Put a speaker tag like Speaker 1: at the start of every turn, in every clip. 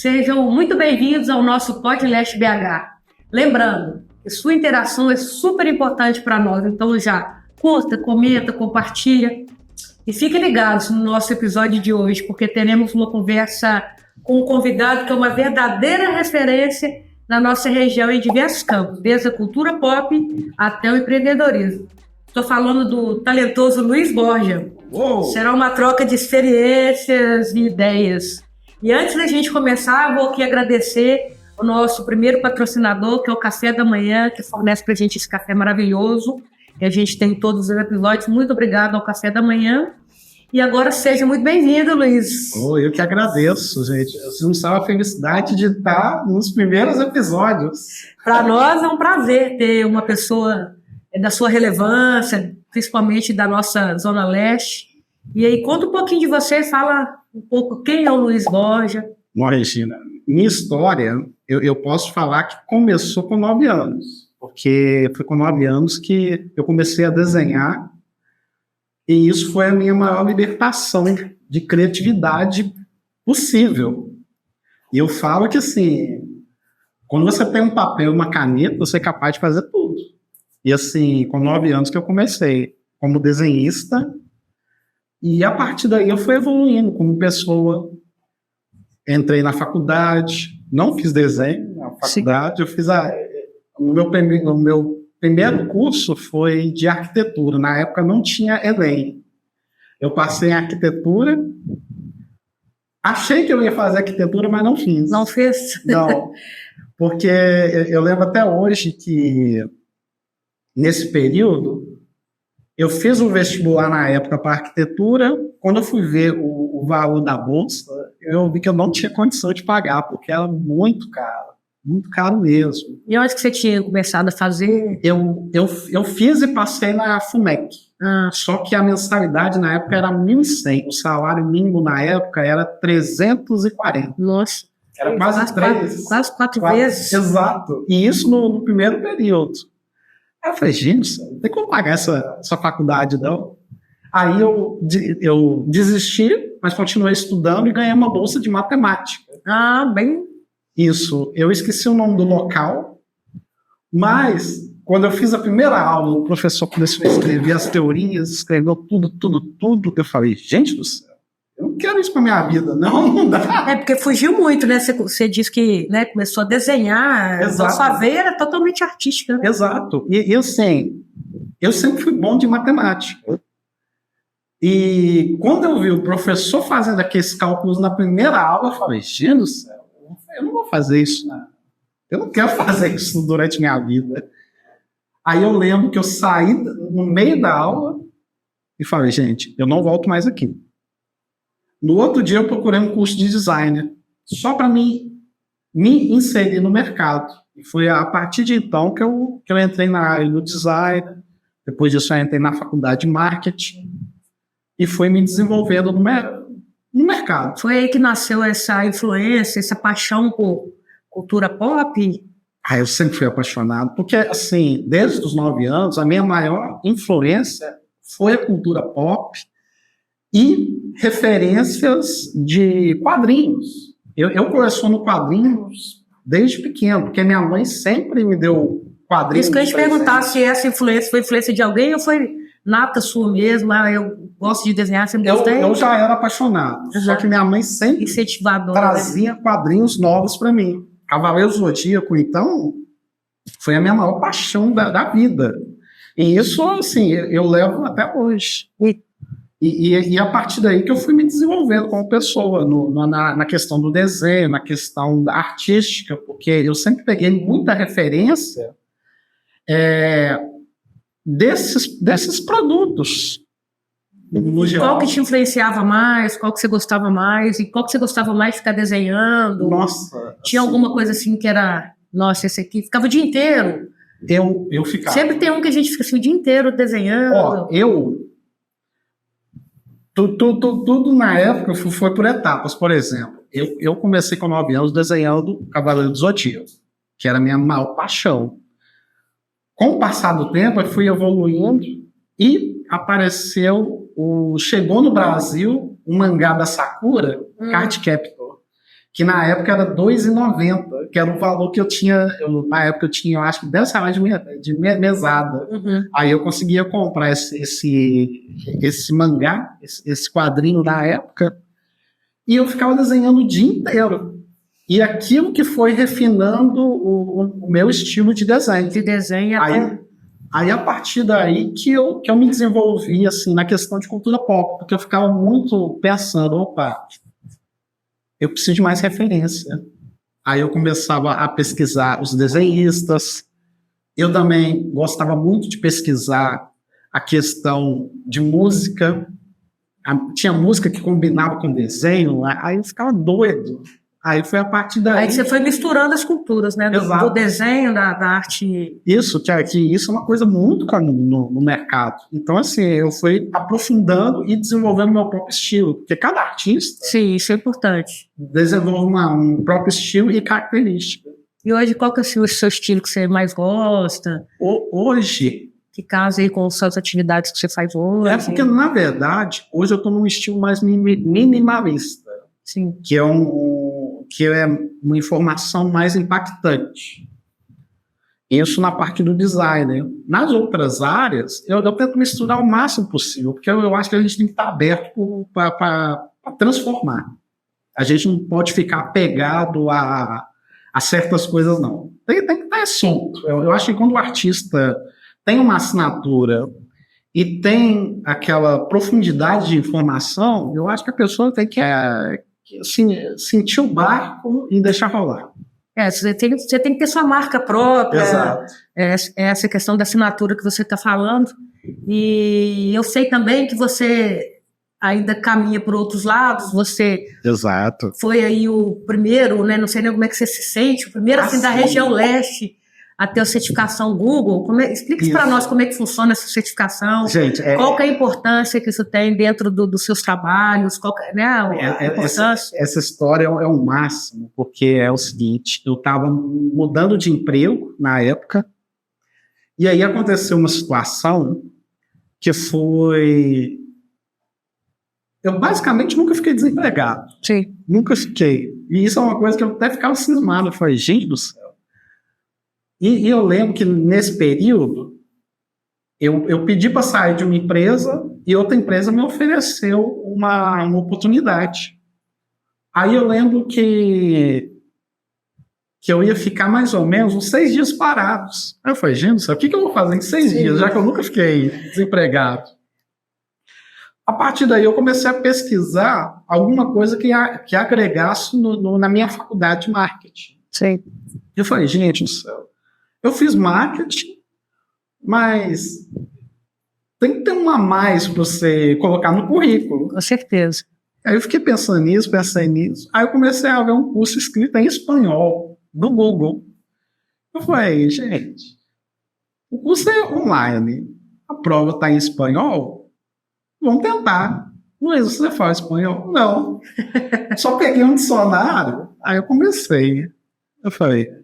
Speaker 1: Sejam muito bem-vindos ao nosso Podcast BH. Lembrando que sua interação é super importante para nós, então já curta, comenta, compartilha e fiquem ligados no nosso episódio de hoje, porque teremos uma conversa com um convidado que é uma verdadeira referência na nossa região em diversos campos, desde a cultura pop até o empreendedorismo. Estou falando do talentoso Luiz Borja.
Speaker 2: Uou.
Speaker 1: Será uma troca de experiências e ideias. E antes da gente começar, vou aqui agradecer o nosso primeiro patrocinador, que é o Café da Manhã, que fornece para a gente esse café maravilhoso, que a gente tem em todos os episódios. Muito obrigado ao Café da Manhã. E agora seja muito bem-vindo, Luiz.
Speaker 2: Eu que agradeço, gente. Vocês não sabem a felicidade de estar nos primeiros episódios.
Speaker 1: Para nós é um prazer ter uma pessoa da sua relevância, principalmente da nossa Zona Leste. E aí, conta um pouquinho de você, fala um pouco quem é o Luiz Borja.
Speaker 2: Bom, Regina, minha história, eu posso falar que começou com 9 anos, porque foi com 9 anos que eu comecei a desenhar, e isso foi a minha maior libertação de criatividade possível. E eu falo que, assim, quando você tem um papel e uma caneta, você é capaz de fazer tudo. E, assim, com 9 anos que eu comecei como desenhista, e a partir daí eu fui evoluindo como pessoa. Entrei na faculdade, não fiz desenho na faculdade. Sim. Eu fiz o meu primeiro curso foi de arquitetura. Na época não tinha Enem. Eu passei em arquitetura, achei que eu ia fazer arquitetura, mas não fiz.
Speaker 1: Não fez?
Speaker 2: Não, porque eu lembro até hoje que nesse período eu fiz um vestibular na época para arquitetura. Quando eu fui ver o valor da bolsa, eu vi que eu não tinha condição de pagar, porque era muito caro mesmo.
Speaker 1: E onde que você tinha começado a fazer?
Speaker 2: Eu fiz e passei na FUMEC. Só que a mensalidade na época era 1.100. O salário mínimo na época era 340.
Speaker 1: Nossa.
Speaker 2: Era quase
Speaker 1: quatro vezes.
Speaker 2: Exato. E isso no primeiro período. Aí eu falei, gente, não tem como pagar essa faculdade, não. Aí eu desisti, mas continuei estudando e ganhei uma bolsa de matemática.
Speaker 1: Bem...
Speaker 2: Isso, eu esqueci o nome do local, mas quando eu fiz a primeira aula, o professor começou a escrever as teorias, escreveu tudo. Eu falei, gente do céu, eu não quero isso pra minha vida, não dá.
Speaker 1: É, porque fugiu muito, né? Você disse que, né, começou a desenhar, a sua veia era totalmente artística. Né?
Speaker 2: Exato, e assim, eu sempre fui bom de matemática. E quando eu vi o professor fazendo aqueles cálculos na primeira aula, eu falei, gente do céu, eu não vou fazer isso, não. Eu não quero fazer isso durante minha vida. Aí eu lembro que eu saí no meio da aula e falei, gente, eu não volto mais aqui. No outro dia eu procurei um curso de design, só para me inserir no mercado. E foi a partir de então que eu entrei na área do design. Depois disso eu entrei na faculdade de marketing e fui me desenvolvendo no mercado.
Speaker 1: Foi aí que nasceu essa influência, essa paixão por cultura pop?
Speaker 2: Eu sempre fui apaixonado, porque, assim, desde os 9 anos, a minha maior influência foi a cultura pop e referências de quadrinhos. Eu coleciono quadrinhos desde pequeno, porque minha mãe sempre me deu quadrinhos.
Speaker 1: Isso que eu ia te perguntar, se essa influência foi influência de alguém ou foi nata sua mesmo? Eu gosto de desenhar, sempre gostei.
Speaker 2: Eu já era apaixonado, só que minha mãe sempre trazia quadrinhos novos para mim. Cavaleiro Zodíaco, então, foi a minha maior paixão da vida. E isso, assim, eu levo até hoje. E a partir daí que eu fui me desenvolvendo como pessoa, na questão do desenho, na questão da artística, porque eu sempre peguei muita referência desses produtos.
Speaker 1: Qual que te influenciava mais? Qual que você gostava mais? E qual que você gostava mais de ficar desenhando?
Speaker 2: Nossa.
Speaker 1: Tinha alguma coisa assim que era... Nossa, esse aqui ficava o dia inteiro.
Speaker 2: Eu ficava.
Speaker 1: Sempre tem um que a gente fica assim o dia inteiro desenhando.
Speaker 2: Tudo na época foi por etapas. Por exemplo, eu comecei com 9 anos desenhando Cavaleiro do Zodíaco, que era a minha maior paixão. Com o passar do tempo, eu fui evoluindo e chegou no Brasil o mangá da Sakura, Card Captor. que na época era R$2,90, que era o valor que eu tinha, na época eu tinha, eu acho que R$10 de mesada.
Speaker 1: Uhum.
Speaker 2: Aí eu conseguia comprar esse mangá, esse quadrinho na época, e eu ficava desenhando o dia inteiro. E aquilo que foi refinando o meu estilo de desenho.
Speaker 1: De desenho
Speaker 2: Aí, a partir daí que eu me desenvolvi assim, na questão de cultura pop, porque eu ficava muito pensando, opa, eu preciso de mais referência. Aí eu começava a pesquisar os desenhistas. Eu também gostava muito de pesquisar a questão de música. Tinha música que combinava com desenho, aí eu ficava doido. Aí foi a partir daí...
Speaker 1: Aí você foi misturando as culturas, né? Do desenho, da arte...
Speaker 2: Isso, que isso é uma coisa muito comum no mercado. Então, assim, eu fui aprofundando e desenvolvendo meu próprio estilo. Porque cada artista...
Speaker 1: Sim, isso é importante.
Speaker 2: Desenvolve um próprio estilo e característica.
Speaker 1: E hoje, qual que é o seu estilo que você mais gosta?
Speaker 2: Hoje...
Speaker 1: Que casa aí com as suas atividades que você faz hoje?
Speaker 2: É porque, na verdade, hoje eu estou num estilo mais minimalista.
Speaker 1: Sim.
Speaker 2: Que é uma informação mais impactante. Isso na parte do design. Nas outras áreas, eu tento misturar o máximo possível, porque eu acho que a gente tem que estar aberto para transformar. A gente não pode ficar apegado a certas coisas, não. Tem que estar solto. Eu acho que quando o artista tem uma assinatura e tem aquela profundidade de informação, eu acho que a pessoa tem que sentir o barco e deixar rolar.
Speaker 1: Você tem que ter sua marca própria.
Speaker 2: Exato.
Speaker 1: Essa questão da assinatura que você está falando. E eu sei também que você ainda caminha por outros lados. Você
Speaker 2: Exato.
Speaker 1: foi aí o primeiro, né? Não sei nem como é que você se sente, o primeiro assim, da região leste a ter a certificação Google. Explique para nós como é que funciona essa certificação.
Speaker 2: Gente,
Speaker 1: qual que é a importância que isso tem dentro dos seus trabalhos, a importância?
Speaker 2: Essa história é o máximo, porque é o seguinte, eu estava mudando de emprego na época, e aí aconteceu uma situação que foi... Eu basicamente nunca fiquei desempregado.
Speaker 1: Sim.
Speaker 2: Nunca fiquei. E isso é uma coisa que eu até ficava cismado. Eu falei, gente do céu. E eu lembro que nesse período, eu pedi para sair de uma empresa e outra empresa me ofereceu uma oportunidade. Aí eu lembro que eu ia ficar mais ou menos uns 6 dias parados. Aí eu falei, gente, o que eu vou fazer em 6 dias, já que eu nunca fiquei desempregado? A partir daí eu comecei a pesquisar alguma coisa que agregasse na minha faculdade de marketing.
Speaker 1: Sim.
Speaker 2: Eu falei, gente do céu, eu fiz marketing, mas tem que ter um a mais para você colocar no currículo.
Speaker 1: Com certeza.
Speaker 2: Aí eu fiquei pensando nisso. Aí eu comecei a ver um curso escrito em espanhol, do Google. Eu falei, gente, o curso é online, a prova está em espanhol, vamos tentar. Luiz, você fala espanhol? Não. Só peguei um dicionário, aí eu comecei. Eu falei...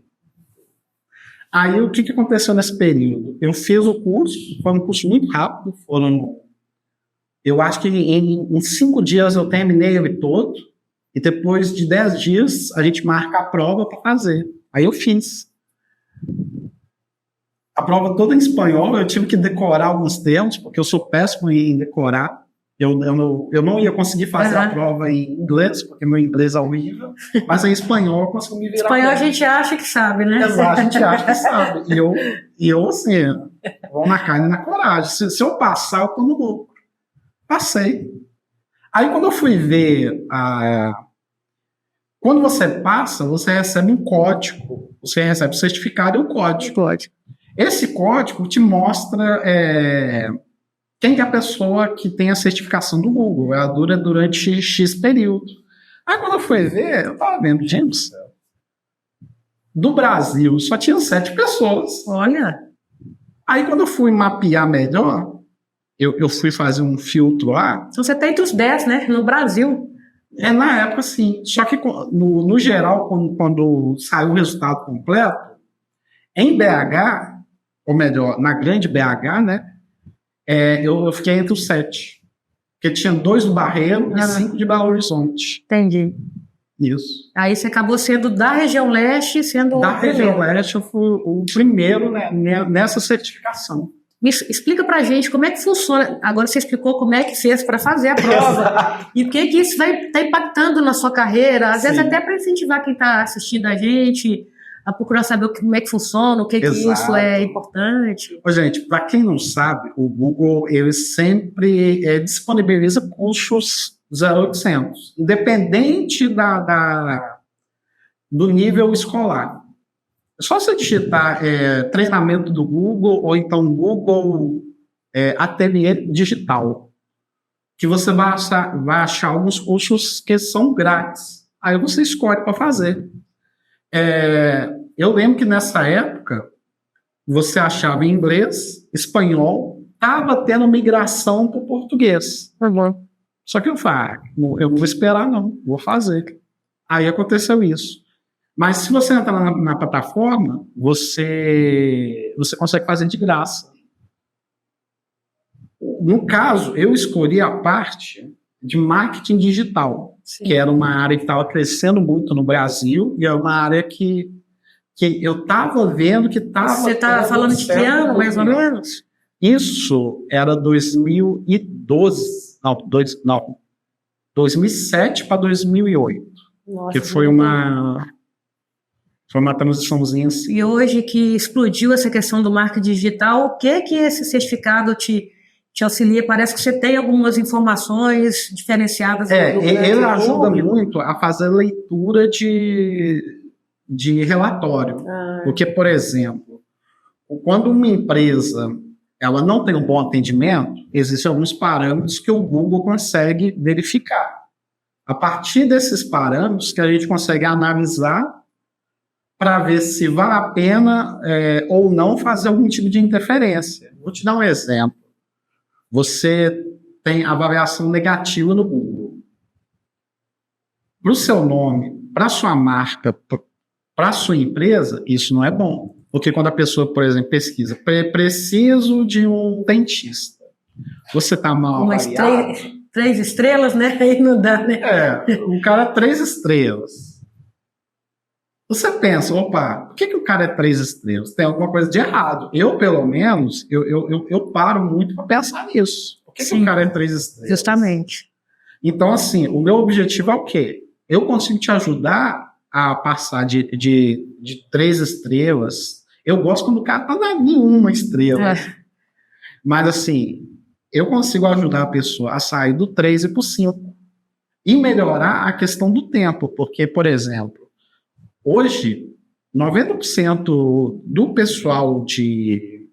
Speaker 2: Aí, o que aconteceu nesse período? Eu fiz o curso, foi um curso muito rápido, eu acho que em 5 dias eu terminei ele todo, e depois de 10 dias a gente marca a prova para fazer. Aí eu fiz. A prova toda em espanhol, eu tive que decorar alguns termos, porque eu sou péssimo em decorar. Eu não ia conseguir fazer a prova em inglês, porque meu inglês é horrível, mas em espanhol eu consigo me virar.
Speaker 1: Espanhol a gente acha que sabe, né?
Speaker 2: Exato, a gente acha que sabe. E eu assim, vou na carne e na coragem. Se eu passar, eu tô no lucro. Passei. Aí quando eu fui ver, quando você passa, você recebe um código. Você recebe o certificado e o código. Esse código te mostra... quem que é a pessoa que tem a certificação do Google? Ela dura durante X período. Aí quando eu fui ver, eu tava vendo, gente do céu, do Brasil só tinha 7 pessoas.
Speaker 1: Olha.
Speaker 2: Aí quando eu fui mapear melhor, eu fui fazer um filtro lá.
Speaker 1: Então você tá entre os 10, né? No Brasil.
Speaker 2: Na época, sim. Só que no geral, quando saiu o resultado completo, em BH, ou melhor, na grande BH, né? Eu fiquei entre os 7. Porque tinha 2 do Barreiro e 5 de Belo Horizonte.
Speaker 1: Entendi.
Speaker 2: Isso.
Speaker 1: Aí você acabou sendo da região leste, sendo
Speaker 2: Da região leste, eu fui o primeiro, né, nessa certificação.
Speaker 1: Explica pra gente como é que funciona. Agora você explicou como é que fez para fazer a prova e o que isso vai estar impactando na sua carreira, às vezes até para incentivar quem está assistindo a gente a procurar saber como é que funciona, o que isso é importante.
Speaker 2: Ô, gente, para quem não sabe, o Google ele sempre disponibiliza cursos 0800, independente do nível escolar. É só você digitar treinamento do Google ou então Google Ateliê Digital, que você vai achar alguns cursos que são grátis. Aí você escolhe para fazer. Eu lembro que nessa época você achava em inglês, espanhol, estava tendo migração para o português.
Speaker 1: Bom.
Speaker 2: Só que eu falei, eu não vou esperar não, vou fazer. Aí aconteceu isso. Mas se você entrar na plataforma, você consegue fazer de graça. No caso, eu escolhi a parte de marketing digital, Sim. que era uma área que estava crescendo muito no Brasil, e é uma área que eu estava vendo que estava...
Speaker 1: Você está falando de que ano, mais ou menos?
Speaker 2: Isso era 2012, não, 2007 para 2008, Nossa, que foi uma transiçãozinha assim.
Speaker 1: E hoje que explodiu essa questão do marketing digital, o que esse certificado te auxilia? Parece que você tem algumas informações diferenciadas.
Speaker 2: Ele ajuda muito a fazer leitura de relatório. Porque, por exemplo, quando uma empresa ela não tem um bom atendimento, existem alguns parâmetros que o Google consegue verificar. A partir desses parâmetros que a gente consegue analisar para ver se vale a pena ou não fazer algum tipo de interferência. Vou te dar um exemplo. Você tem avaliação negativa no Google. Para o seu nome, para a sua marca, para a sua empresa, isso não é bom. Porque quando a pessoa, por exemplo, pesquisa, preciso de um dentista, você está mal avaliado.
Speaker 1: 3 estrelas, né? Aí não dá, né?
Speaker 2: O cara 3 estrelas. Você pensa, opa, por que o cara é 3 estrelas? Tem alguma coisa de errado. Eu, pelo menos, eu paro muito para pensar nisso. Por que o cara é 3 estrelas?
Speaker 1: Justamente.
Speaker 2: Então, assim, o meu objetivo é o quê? Eu consigo te ajudar a passar de 3 estrelas. Eu gosto quando o cara tá na nenhuma estrela. Mas, assim, eu consigo ajudar a pessoa a sair do 3 e pro 5. E melhorar a questão do tempo. Porque, por exemplo, hoje, 90% do pessoal que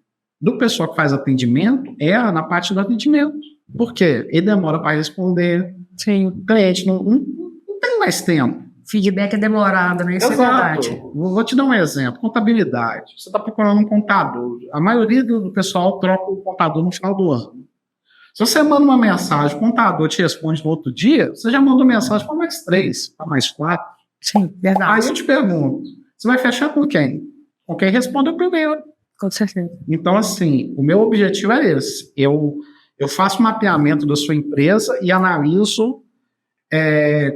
Speaker 2: faz atendimento é na parte do atendimento. Por quê? Ele demora para responder.
Speaker 1: Sim.
Speaker 2: O cliente não tem mais tempo.
Speaker 1: Feedback é demorado, né? Isso é verdade.
Speaker 2: Vou te dar um exemplo. Contabilidade. Você está procurando um contador. A maioria do pessoal troca o contador no final do ano. Se você manda uma mensagem, o contador te responde no outro dia, você já mandou mensagem para mais 3, para mais 4.
Speaker 1: Sim, verdade.
Speaker 2: Aí eu te pergunto, você vai fechar com quem? Com quem responde primeiro.
Speaker 1: Com certeza.
Speaker 2: Então, assim, o meu objetivo é esse. Eu faço um mapeamento da sua empresa e analiso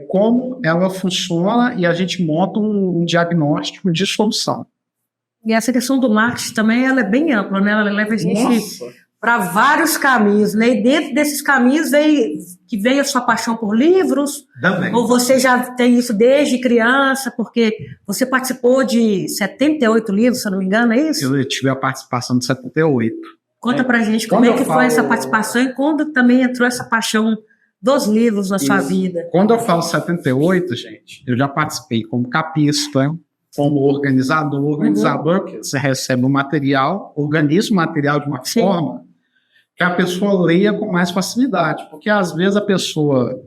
Speaker 2: como ela funciona e a gente monta um diagnóstico de solução.
Speaker 1: E essa questão do marketing também ela é bem ampla, né? Ela leva a gente para vários caminhos, né? E dentro desses caminhos veio a sua paixão por livros?
Speaker 2: Também.
Speaker 1: Ou você já tem isso desde criança, porque você participou de 78 livros, se eu não me engano, é isso?
Speaker 2: Eu tive a participação de 78.
Speaker 1: Conta pra gente como é que foi essa participação e quando também entrou essa paixão dos livros na sua vida.
Speaker 2: Quando eu falo 78, gente, eu já participei como capista, como organizador, que você recebe o material, organiza o material de uma forma que a pessoa leia com mais facilidade, porque às vezes a pessoa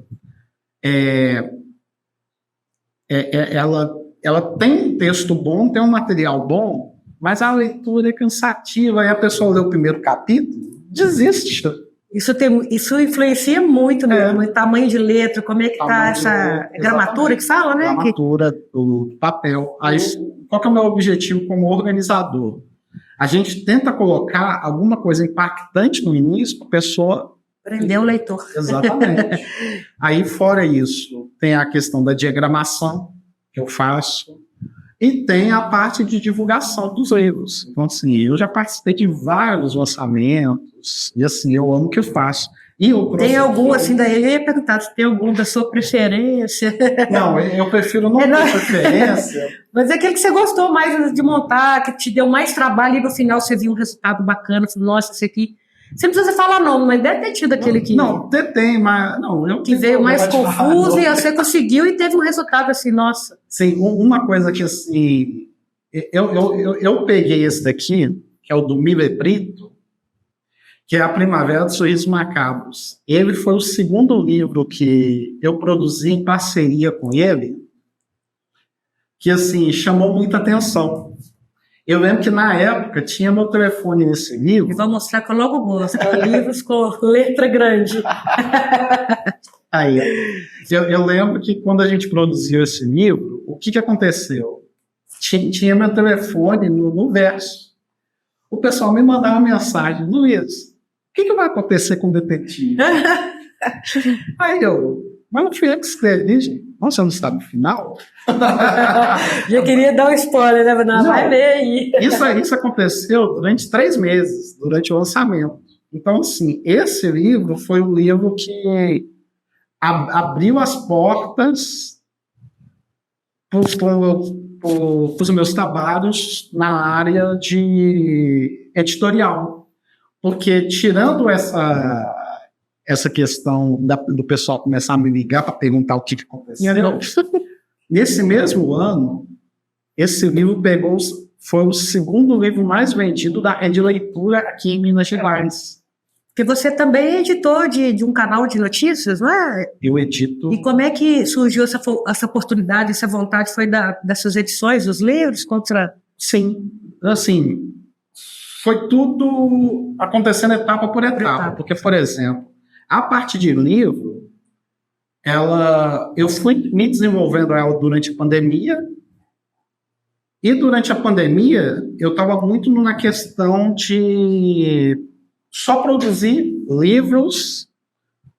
Speaker 2: ela tem um texto bom, tem um material bom, mas a leitura é cansativa, e a pessoa lê o primeiro capítulo, desiste.
Speaker 1: Isso influencia muito mesmo, o tamanho de letra, como é que está essa gramatura que fala, né?
Speaker 2: Gramatura do papel. Aí, qual que é o meu objetivo como organizador? A gente tenta colocar alguma coisa impactante no início para a pessoa
Speaker 1: Prendeu o leitor.
Speaker 2: Exatamente. Aí, fora isso, tem a questão da diagramação, que eu faço, e tem a parte de divulgação dos livros. Então, assim, eu já participei de vários lançamentos, e assim, eu amo o que eu faço. E
Speaker 1: tem algum, assim, daí eu ia perguntar se tem algum da sua preferência.
Speaker 2: Não, eu prefiro não ter preferência.
Speaker 1: Mas é aquele que você gostou mais de montar, que te deu mais trabalho e no final você viu um resultado bacana, falou, nossa, esse aqui... Você não precisa falar nome, mas deve ter tido aquele que...
Speaker 2: Não, tem, mas... Não,
Speaker 1: que veio mais confuso e você conseguiu e teve um resultado assim, nossa.
Speaker 2: Sim, uma coisa que, assim... Eu peguei esse daqui, que é o do Miller Brito, que é A Primavera dos Sorrisos Macabros. Ele foi o segundo livro que eu produzi em parceria com ele, que, assim, chamou muita atenção. Eu lembro que, na época, tinha meu telefone nesse livro.
Speaker 1: E vou mostrar que eu logo gosto, livros com letra grande.
Speaker 2: Aí, eu lembro que, quando a gente produziu esse livro, o que aconteceu? Tinha meu telefone no verso. O pessoal me mandava mensagem, Luiz, o que vai acontecer com o detetive? Aí mas não fui eu que escrevi, gente. Nossa, você não sabe o final?
Speaker 1: Já queria dar um spoiler, né? Não, vai ler aí.
Speaker 2: Isso aconteceu durante 3 meses, durante o lançamento. Então, assim, esse livro foi um livro que abriu as portas para os meus trabalhos na área de editorial. Porque, tirando essa questão do pessoal começar a me ligar para perguntar o que aconteceu, nesse mesmo ano, esse livro foi o segundo livro mais vendido da rede de leitura aqui em Minas Gerais.
Speaker 1: Porque você também é editor de um canal de notícias, não é?
Speaker 2: Eu edito.
Speaker 1: E como é que surgiu essa oportunidade, essa vontade? Foi dessas edições, dos livros?
Speaker 2: Sim, assim, foi tudo acontecendo etapa por etapa. Porque, por exemplo, a parte de livro, eu fui me desenvolvendo ela durante a pandemia, e durante a pandemia eu estava muito na questão de só produzir livros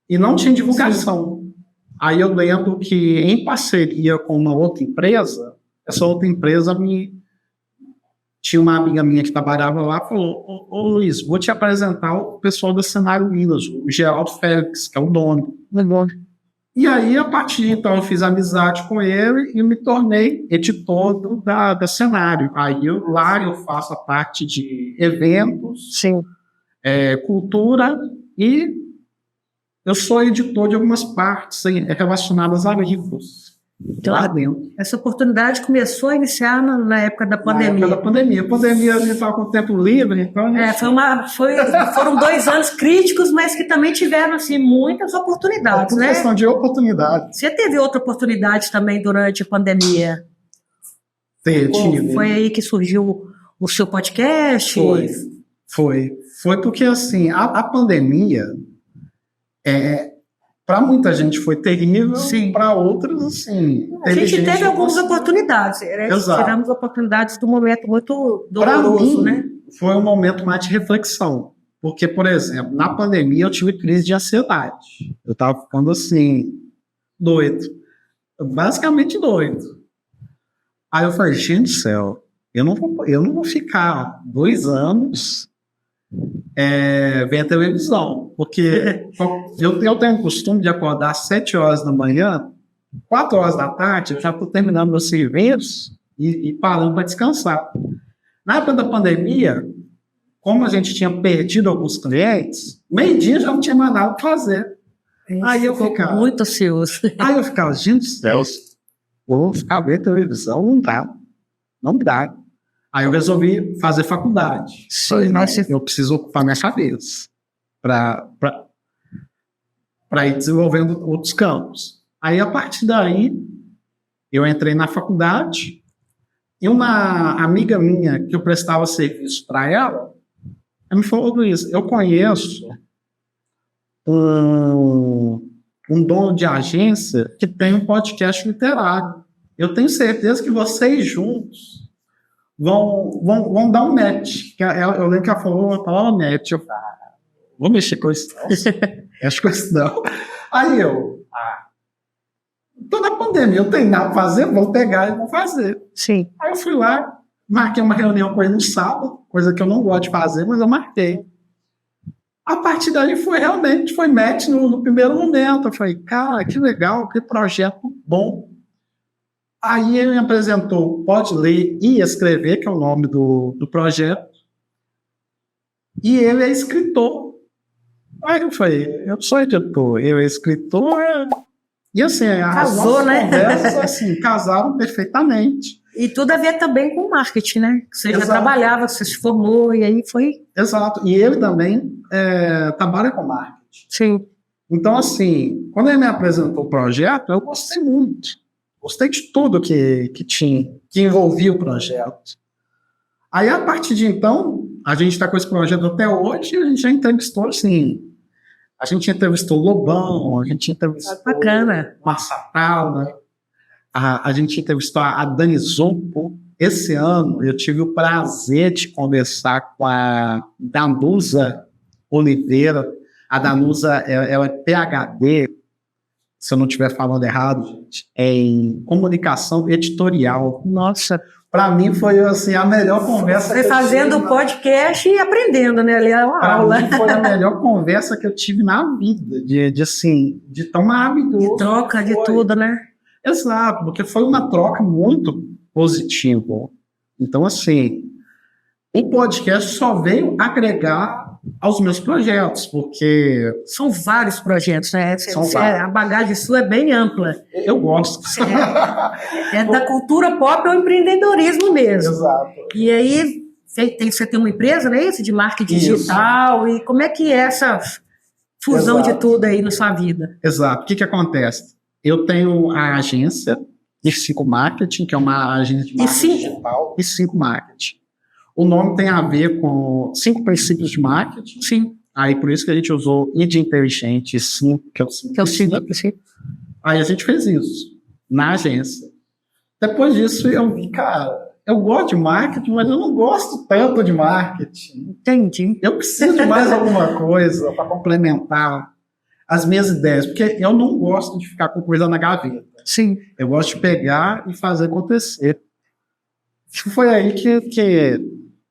Speaker 2: e não tinha divulgação. Sim. Aí eu lembro que, em parceria com uma outra empresa, essa outra empresa tinha uma amiga minha que trabalhava lá, falou, ô Luiz, vou te apresentar o pessoal do Cenário Minas, o Geraldo Félix, que é o dono. E aí, a partir de então, eu fiz amizade com ele e me tornei editor da Cenário. Aí lá eu faço a parte de eventos,
Speaker 1: sim,
Speaker 2: cultura, e eu sou editor de algumas partes relacionadas a livros.
Speaker 1: Então, lá dentro. Essa oportunidade começou a iniciar na época da pandemia.
Speaker 2: A pandemia a gente estava com o tempo livre, então...
Speaker 1: Foram 2 anos críticos, mas que também tiveram, assim, muitas oportunidades, né?
Speaker 2: Questão de oportunidade.
Speaker 1: Você teve outra oportunidade também durante a pandemia?
Speaker 2: Tive.
Speaker 1: Foi aí que surgiu o seu podcast?
Speaker 2: Foi porque, assim, a pandemia... Para muita gente foi terrível, para outros, assim...
Speaker 1: A gente teve algumas oportunidades, né? Tiramos oportunidades do momento muito doloroso, né?
Speaker 2: Foi um momento mais de reflexão. Porque, por exemplo, na pandemia eu tive crise de ansiedade. Eu estava ficando, assim, doido. Basicamente doido. Aí eu falei, gente do céu, eu não vou ficar 2 anos... ver a televisão, porque eu tenho o costume de acordar às 7 horas da manhã, 4 horas da tarde, eu já estou terminando meus serviços e parando para descansar. Na época da pandemia, como a gente tinha perdido alguns clientes, meio-dia já não tinha mais nada para fazer. Aí eu ficava
Speaker 1: muito ansioso.
Speaker 2: Aí eu ficava, gente do céu, vou ficar vendo televisão, não dá. Aí eu resolvi fazer faculdade.
Speaker 1: Sim,
Speaker 2: eu preciso ocupar minha cabeça para ir desenvolvendo outros campos. Aí, a partir daí, eu entrei na faculdade e uma amiga minha, que eu prestava serviço para ela me falou, Luiz, eu conheço um dono de agência que tem um podcast literário. Eu tenho certeza que vocês juntos vão dar um match. Eu lembro que ela falou a palavra match. Eu vou mexer com isso. Acho que não. Aí tô na pandemia, eu tenho nada pra fazer, vou pegar e vou fazer.
Speaker 1: Sim.
Speaker 2: Aí eu fui lá, marquei uma reunião com ele no sábado, coisa que eu não gosto de fazer, mas eu marquei. A partir daí foi match no primeiro momento. Eu falei, cara, que legal, que projeto bom. Aí ele me apresentou Pode Ler e Escrever, que é o nome do projeto. E ele é escritor. Aí eu falei, eu sou editor, ele é escritor. E assim,
Speaker 1: Casou, né?
Speaker 2: Conversas assim, casaram perfeitamente.
Speaker 1: E tudo a ver também com marketing, né? Você
Speaker 2: Exato.
Speaker 1: já trabalhava, você se formou, e aí foi...
Speaker 2: Exato. E ele também trabalha com marketing.
Speaker 1: Sim.
Speaker 2: Então, assim, quando ele me apresentou o projeto, eu gostei muito. Gostei de tudo que tinha, que envolvia o projeto. Aí, a partir de então, a gente está com esse projeto até hoje, e a gente já entrevistou, assim... A gente entrevistou o Lobão, a gente entrevistou
Speaker 1: Bacana.
Speaker 2: Marcia Prada, a gente entrevistou a Dani Zoppo. Esse ano eu tive o prazer de conversar com a Danusa Oliveira. A Danusa ela é PhD, se eu não estiver falando errado, gente, em comunicação editorial.
Speaker 1: Nossa.
Speaker 2: Para mim foi assim, a melhor conversa.
Speaker 1: Você fazendo o podcast e aprendendo, né? Ali é uma aula.
Speaker 2: Mim foi a melhor conversa que eu tive na vida, de tão maravilhoso.
Speaker 1: De troca, de tudo, né?
Speaker 2: Exato, porque foi uma troca muito positiva. Então, assim, o podcast só veio agregar aos meus projetos, porque...
Speaker 1: São vários projetos, né?
Speaker 2: Vários.
Speaker 1: A bagagem sua é bem ampla.
Speaker 2: Eu gosto.
Speaker 1: É da cultura pop ao empreendedorismo mesmo.
Speaker 2: Exato.
Speaker 1: E aí, você tem uma empresa, não é isso? De marketing digital. E como é que é essa fusão de tudo aí na sua vida?
Speaker 2: Exato. O que acontece? Eu tenho a agência I5 Marketing, que é uma agência de marketing digital. I5 Marketing. O nome tem a ver com 5 princípios de marketing.
Speaker 1: Sim.
Speaker 2: Aí por isso que a gente usou I de inteligente, 5, que é o 5 princípio. Aí a gente fez isso na agência. Depois disso eu vi, cara, eu gosto de marketing, mas eu não gosto tanto de marketing.
Speaker 1: Entendi.
Speaker 2: Eu preciso de mais alguma coisa para complementar as minhas ideias, porque eu não gosto de ficar com coisa na gaveta.
Speaker 1: Sim.
Speaker 2: Eu gosto de pegar e fazer acontecer. Foi aí que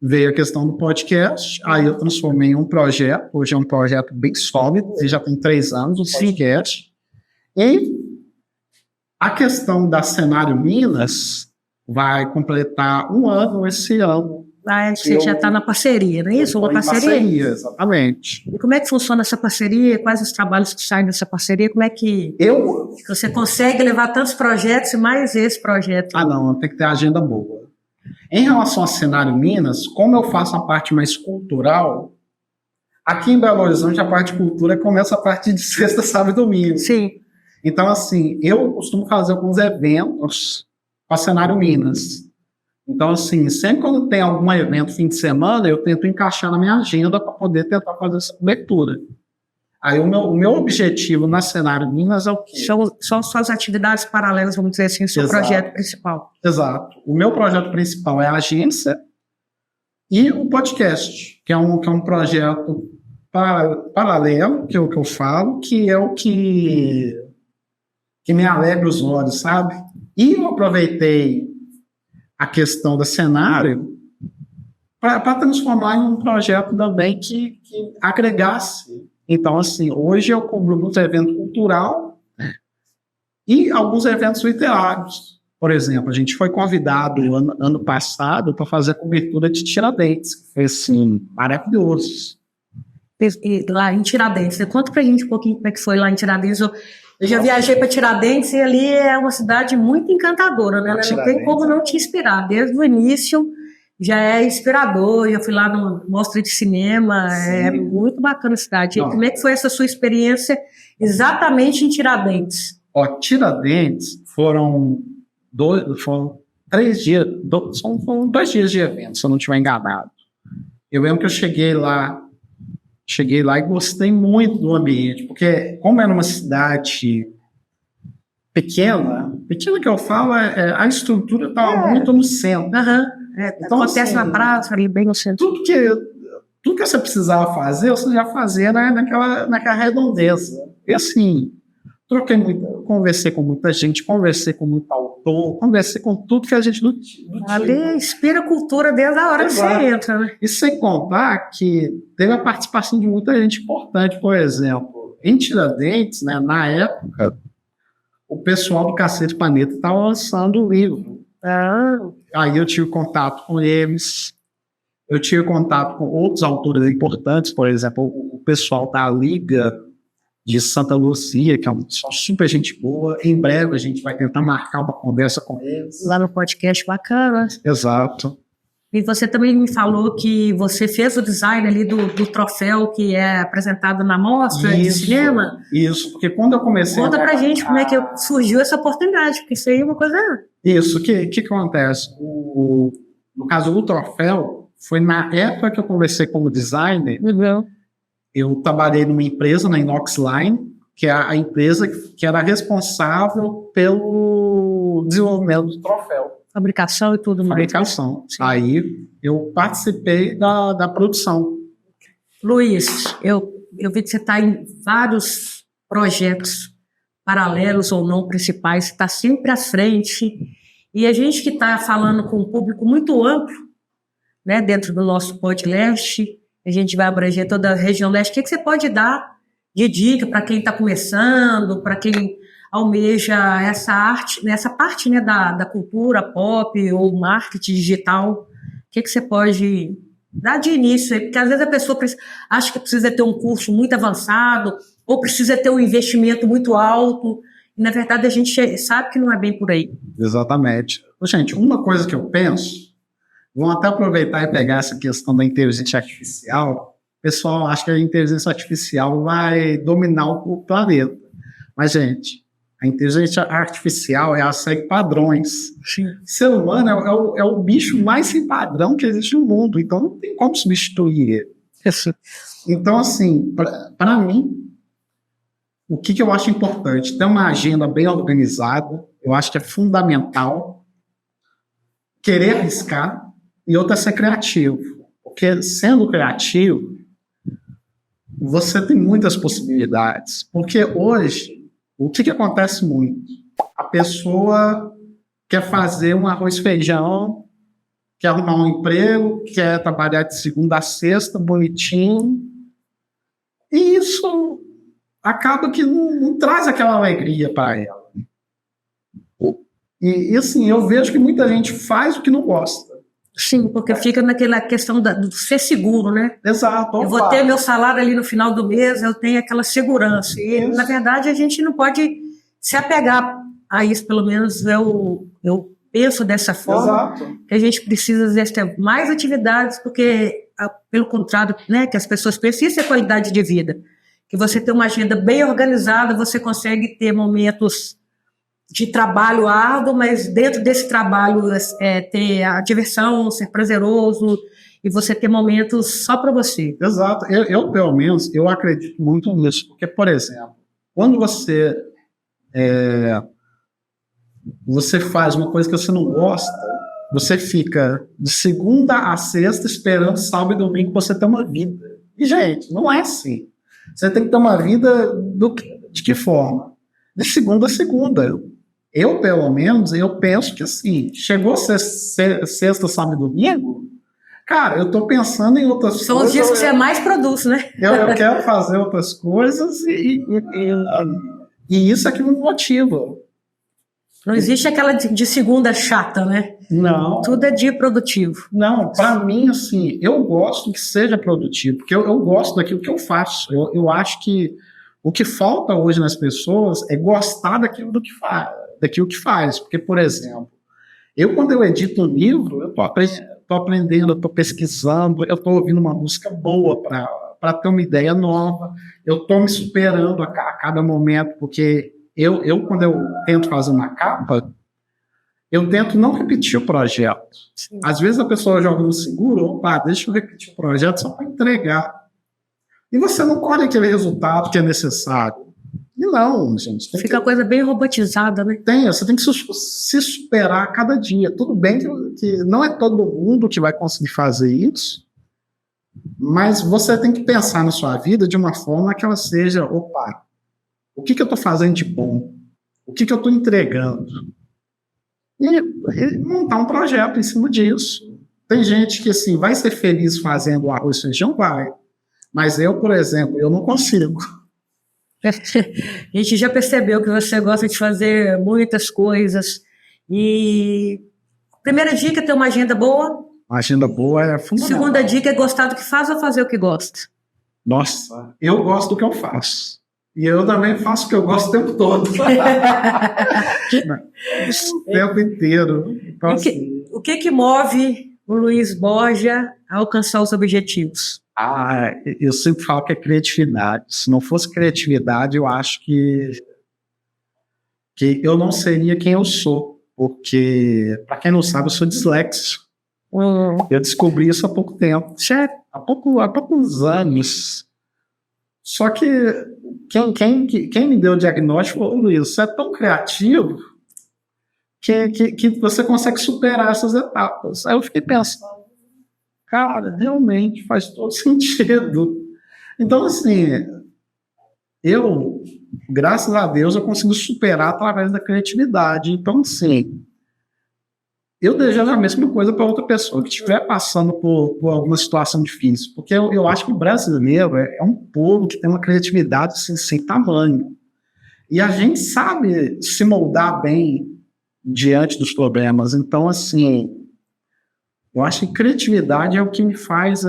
Speaker 2: veio a questão do podcast, aí eu transformei em um projeto, hoje é um projeto bem sólido, ele já tem 3 anos, o podcast. E a questão da Cenário Minas vai completar 1 ano esse ano.
Speaker 1: Você já está na parceria, não é isso? Uma
Speaker 2: parceria, exatamente.
Speaker 1: E como é que funciona essa parceria? Quais os trabalhos que saem dessa parceria? Como é que você consegue levar tantos projetos e mais esse projeto?
Speaker 2: Não, tem que ter agenda boa. Em relação a Cenário Minas, como eu faço a parte mais cultural, aqui em Belo Horizonte a parte de cultura começa a partir de sexta, sábado e domingo.
Speaker 1: Sim.
Speaker 2: Então, assim, eu costumo fazer alguns eventos com a Cenário Minas. Então, assim, sempre quando tem algum evento fim de semana, eu tento encaixar na minha agenda para poder tentar fazer essa cobertura. Aí o meu objetivo na Cenário Minas é o quê?
Speaker 1: São suas atividades paralelas, vamos dizer assim, o seu projeto principal.
Speaker 2: Exato. O meu projeto principal é a agência e o podcast, que é um projeto paralelo, que eu falo, que é o que me alegra os olhos, sabe? E eu aproveitei a questão do cenário para transformar em um projeto também que agregasse. Então, assim, hoje eu cubro muitos eventos culturais e alguns eventos literários. Por exemplo, a gente foi convidado ano passado para fazer a cobertura de Tiradentes, que foi, assim, maravilhoso.
Speaker 1: E lá em Tiradentes, conta pra gente um pouquinho como é que foi lá em Tiradentes. Eu já viajei para Tiradentes e ali é uma cidade muito encantadora, né? Não tem como não te inspirar. Desde o início já é inspirador. Eu fui lá no Mostra de Cinema, é muito bacana a cidade. Como é que foi essa sua experiência exatamente em Tiradentes?
Speaker 2: Tiradentes foram 3 dias, foram 2 dias de evento, se eu não estiver enganado. Eu lembro que eu cheguei lá e gostei muito do ambiente, porque como era uma cidade pequena que eu falo, a estrutura estava muito no centro.
Speaker 1: Então, acontece assim, na praça, ali bem no centro.
Speaker 2: tudo que você precisava fazer, você já fazia, né, naquela redondeza. E assim, conversei com muita gente, conversei com muito autor, conversei com tudo que a gente não tinha.
Speaker 1: Ali inspira cultura desde a hora que você entra, né?
Speaker 2: E sem contar que teve a participação de muita gente importante, por exemplo, em Tiradentes, né, na época, o pessoal do Cacete Planeta estava lançando o livro. Aí eu tive contato com eles, eu tive contato com outros autores importantes, por exemplo, o pessoal da Liga de Santa Lucia, que é uma super gente boa. Em breve a gente vai tentar marcar uma conversa com eles.
Speaker 1: Lá no podcast, bacana.
Speaker 2: Exato.
Speaker 1: E você também me falou que você fez o design ali do troféu que é apresentado na mostra de cinema.
Speaker 2: Isso, porque quando eu comecei...
Speaker 1: Conta pra gente como é que surgiu essa oportunidade, porque isso aí é uma coisa...
Speaker 2: Isso, o que acontece? No caso do troféu, foi na época que eu conversei com o designer, eu trabalhei numa empresa, na Inoxline, que é a empresa que era responsável pelo desenvolvimento do troféu.
Speaker 1: Fabricação e tudo mais.
Speaker 2: Fabricação. Aí eu participei da produção.
Speaker 1: Luiz, eu vi que você está em vários projetos paralelos ou não principais, está sempre à frente. E a gente que está falando com um público muito amplo, né, dentro do nosso podcast, a gente vai abranger toda a região leste. O que você pode dar de dica para quem está começando, para quem almeja essa arte, nessa parte, né, da cultura pop ou marketing digital? O que você pode dar de início aí? Porque às vezes a pessoa acha que precisa ter um curso muito avançado ou precisa ter um investimento muito alto. E, na verdade, a gente sabe que não é bem por aí.
Speaker 2: Exatamente. Gente, uma coisa que eu penso, vamos até aproveitar e pegar essa questão da inteligência artificial. O pessoal acha que a inteligência artificial vai dominar o planeta. Mas, gente, a inteligência artificial, ela segue padrões.
Speaker 1: Sim.
Speaker 2: O ser humano é o bicho mais sem padrão que existe no mundo, então não tem como substituir ele.
Speaker 1: Isso.
Speaker 2: Então, assim, para mim, o que eu acho importante? Ter uma agenda bem organizada, eu acho que é fundamental. Querer arriscar, e outra é ser criativo. Porque sendo criativo, você tem muitas possibilidades. Porque hoje, o que acontece muito? A pessoa quer fazer um arroz e feijão, quer arrumar um emprego, quer trabalhar de segunda a sexta, bonitinho. E isso acaba que não traz aquela alegria para ela. E assim, eu vejo que muita gente faz o que não gosta.
Speaker 1: Sim, porque fica naquela questão do ser seguro, né?
Speaker 2: Exato.
Speaker 1: Eu vou ter meu salário ali no final do mês, eu tenho aquela segurança. E, na verdade, a gente não pode se apegar a isso, pelo menos eu penso dessa forma.
Speaker 2: Exato.
Speaker 1: Que a gente precisa, às vezes, ter mais atividades, porque, pelo contrário, né, que as pessoas pensam, isso é qualidade de vida. Que você tem uma agenda bem organizada, você consegue ter momentos de trabalho árduo, mas dentro desse trabalho ter a diversão, ser prazeroso e você ter momentos só para você.
Speaker 2: Exato. Eu, pelo menos, eu acredito muito nisso. Porque, por exemplo, quando você faz uma coisa que você não gosta, você fica de segunda a sexta esperando sábado e domingo você ter uma vida. E, gente, não é assim. Você tem que ter uma vida de que forma? De segunda a segunda. Eu, pelo menos, eu penso que assim, chegou sexta, sábado e domingo, cara, eu tô pensando em outras coisas.
Speaker 1: São os dias que você mais produz, né?
Speaker 2: Eu quero fazer outras coisas e isso é que me motiva.
Speaker 1: Não existe aquela de segunda chata, né?
Speaker 2: Não.
Speaker 1: Tudo é dia produtivo.
Speaker 2: Não, para mim, assim, eu gosto que seja produtivo, porque eu gosto daquilo que eu faço. Eu acho que o que falta hoje nas pessoas é gostar daquilo que faz. Porque, por exemplo, quando eu edito um livro, eu tô aprendendo, eu tô pesquisando, eu tô ouvindo uma música boa para ter uma ideia nova, eu tô me superando a cada momento, porque quando eu tento fazer uma capa, eu tento não repetir o projeto. Sim. Às vezes a pessoa joga no seguro, opa, deixa eu repetir o projeto só para entregar. E você não colhe aquele resultado que é necessário. E não, gente.
Speaker 1: Fica a coisa bem robotizada, né?
Speaker 2: Você tem que se superar a cada dia. Tudo bem que não é todo mundo que vai conseguir fazer isso, Mas você tem que pensar na sua vida de uma forma que ela seja, opa, o que eu estou fazendo de bom? O que eu estou entregando? E montar um projeto em cima disso. Tem gente que, assim, vai ser feliz fazendo arroz e feijão, vai. Mas eu, por exemplo, eu não consigo.
Speaker 1: A gente já percebeu que você gosta de fazer muitas coisas. E primeira dica é ter uma agenda boa.
Speaker 2: Uma agenda boa é fundamental.
Speaker 1: Segunda dica é gostar do que faz ou fazer o que gosta.
Speaker 2: Nossa, eu gosto do que eu faço. E eu também faço o que eu gosto o tempo todo. O tempo inteiro. Então,
Speaker 1: o que move o Luiz Borja a alcançar os objetivos?
Speaker 2: Eu sempre falo que é criatividade. Se não fosse criatividade, eu acho que eu não seria quem eu sou. Porque, para quem não sabe, eu sou disléxico. Eu descobri isso há pouco tempo. Há poucos anos. Só que quem me deu o diagnóstico falou, Luiz, você é tão criativo que você consegue superar essas etapas. Aí eu fiquei pensando, cara, realmente faz todo sentido. Então, assim, graças a Deus, eu consigo superar através da criatividade. Então, assim, eu desejo a mesma coisa para outra pessoa que estiver passando por alguma situação difícil. Porque eu acho que o brasileiro é um povo que tem uma criatividade assim, sem tamanho. E a gente sabe se moldar bem diante dos problemas. Então, assim, eu acho que criatividade é o que me faz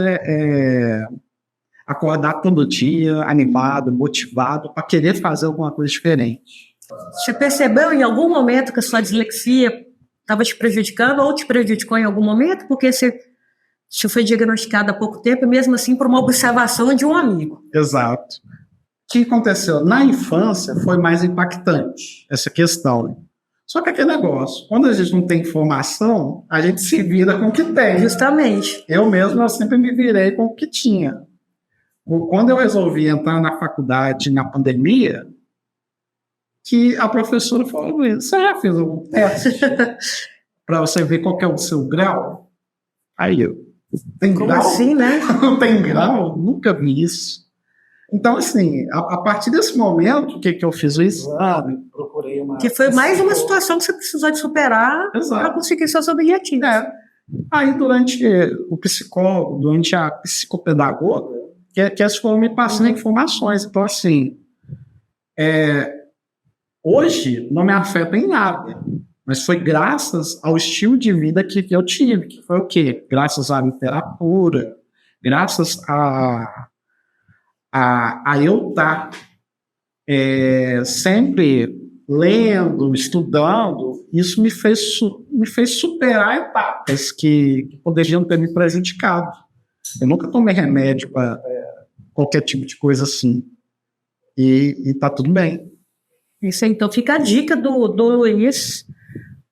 Speaker 2: acordar todo dia animado, motivado, para querer fazer alguma coisa diferente.
Speaker 1: Você percebeu em algum momento que a sua dislexia estava te prejudicando ou te prejudicou em algum momento? Porque você foi diagnosticado há pouco tempo, e mesmo assim por uma observação de um amigo.
Speaker 2: Exato. O que aconteceu? Na infância foi mais impactante essa questão, né? Só que aquele negócio, quando a gente não tem informação, a gente se vira com o que tem.
Speaker 1: Justamente.
Speaker 2: Eu sempre me virei com o que tinha. Quando eu resolvi entrar na faculdade na pandemia, que a professora falou, Luiz, você já fez algum teste para você ver qual que é o seu grau? Aí eu, tem
Speaker 1: Como
Speaker 2: grau?
Speaker 1: assim, né?
Speaker 2: Não tem grau? Nunca vi isso. Então, assim, a partir desse momento, o que eu fiz? O exame, procurei uma...
Speaker 1: Que foi mais uma situação que você precisou de superar para conseguir seus objetivos.
Speaker 2: Aí, durante a psicopedagoga, que eles foram me passando informações. Então, assim, hoje não me afeta em nada, mas foi graças ao estilo de vida que eu tive, que foi o quê? Graças à literatura, graças a eu estar sempre lendo, estudando. Isso me fez superar etapas que poderiam ter me prejudicado. Eu nunca tomei remédio para qualquer tipo de coisa assim. E tá tudo bem.
Speaker 1: Isso aí, então fica a dica do Luiz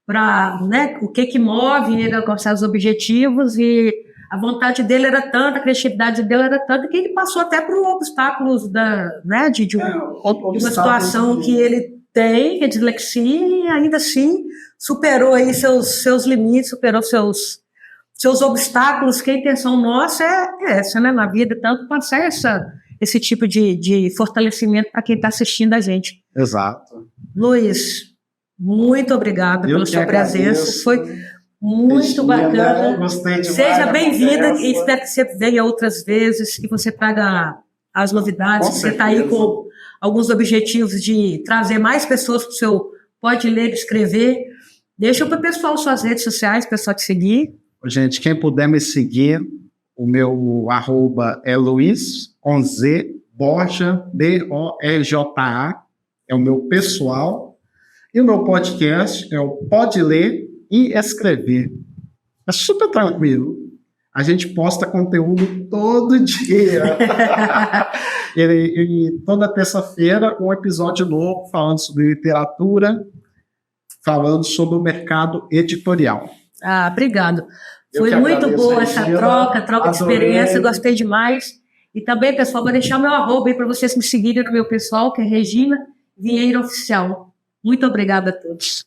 Speaker 1: para, né, o que move ele a alcançar os objetivos, e a vontade dele era tanta, a criatividade dele era tanta, que ele passou até por obstáculos de uma situação que ele tem, que é dislexia, e ainda assim superou aí seus limites, superou seus obstáculos, que a intenção nossa é essa, né, na vida, tanto passar esse tipo de fortalecimento para quem está assistindo a gente.
Speaker 2: Exato.
Speaker 1: Luiz, muito obrigada pela sua presença, foi muito bacana.
Speaker 2: Gostei demais.
Speaker 1: Seja bem-vinda e espero que você venha outras vezes, que você traga as novidades, que você está aí com alguns objetivos de trazer mais pessoas para o seu Pode Ler e Escrever. Deixa para o pessoal suas redes sociais, o pessoal te seguir.
Speaker 2: Gente, quem puder me seguir, o meu @ é Luiz, com Z, Borja, BORJA, é o meu pessoal. E o meu podcast é o Pode Ler e Escrever. É super tranquilo. A gente posta conteúdo todo dia. e toda terça-feira, um episódio novo falando sobre literatura, falando sobre o mercado editorial.
Speaker 1: Obrigado. Foi muito boa essa troca de experiência, gostei demais. E também, pessoal, vou deixar meu @ aí para vocês me seguirem no meu pessoal, que é Regina Vieira Oficial. Muito obrigada a todos.